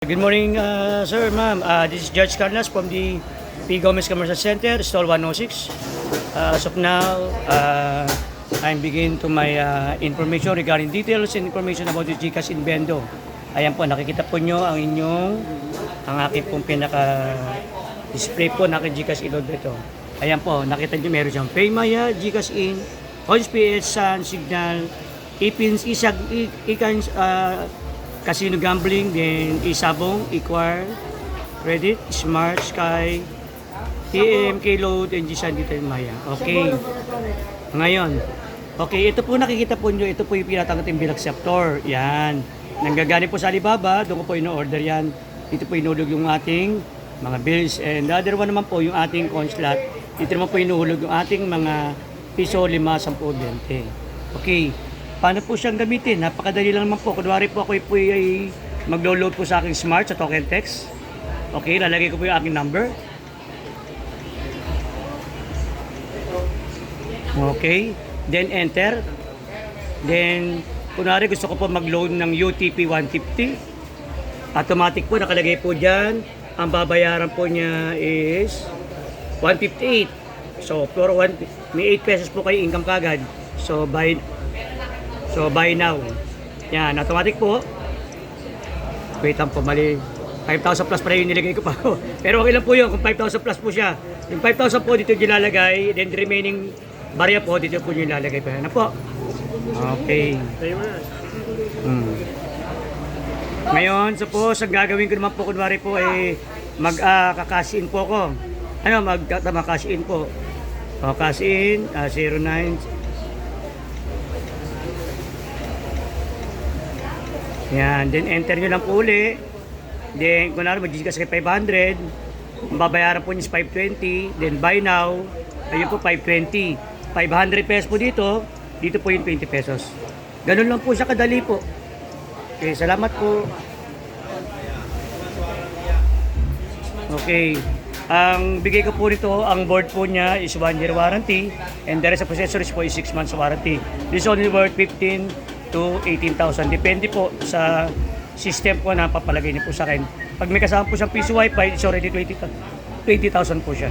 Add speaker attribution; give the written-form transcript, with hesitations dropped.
Speaker 1: Good morning, sir, ma'am. This is Judge Carlos from the P. Gomez Commercial Center, stall 106. As of now, I'm beginning to my information regarding details and information about the GCash Invendo. Ayan po, nakikita po nyo ang aking pong pinaka-display po na aking GCash Invendo ito. Ayan po, nakita nyo meron siyang Paymaya, GCash In, Coins PS, Sun, Signal, Ipins, Isag, Ikans, Casino Gambling, then Isabong, Equire, Credit, Smart, Sky, TM, K-Load, and Gisan dito yung Maya. Okay. Ngayon, okay, ito po nakikita po nyo, ito po yung pinatang natin bilang sector. Yan. Nanggagani po sa Alibaba, doon ko po ino-order yan. Dito po inuhulog yung ating mga bills. And the other one naman po, yung ating coin slot. Dito naman po inuhulog yung ating mga piso, 5, 10, 20. Okay. Paano po siyang gamitin? Napakadali lang naman po. Kunwari po ako po ay maglo-load po sa aking smart sa token text. Okay, lalagay ko po yung aking number. Okay, then enter. Then, kunwari gusto ko po mag-load ng UTP 150. Automatic po, nakalagay po dyan. Ang babayaran po niya is 158. So, pero may 8 pesos po kayo income kagad. So, buy now. Yan, automatic po. Wait lang po, mali. 5,000 plus pa rin yung nilagay ko pa. Pero okay lang po yun kung 5,000 plus po siya. Yung 5,000 po dito yung nilalagay, then the remaining barya po dito po yung nilalagay pa. Ano po? Okay. Ngayon, suppose, ang gagawin ko naman po, kunwari po, ay mag-cash in po ko. Ano, mag-cash in po. O, cash in, 09. Yan, then enter nyo lang po uli. Then, kung naroon, mag-GCash kay 500. Ang babayaran po niya is 520. Then, buy now. Ayun po, 520. 500 pesos po dito. Dito po yung 20 pesos. Ganun lang po siya kadali po. Okay, salamat po. Okay. Ang bigay ko po nito, ang board po niya is 1 year warranty. And the rest of accessories po is 6 months warranty. This only worth 15 to 18,000. Depende po sa system po na papalagay niyo po sa akin. Pag may kasama po siyang piso wifi, it's already 20,000 po siya.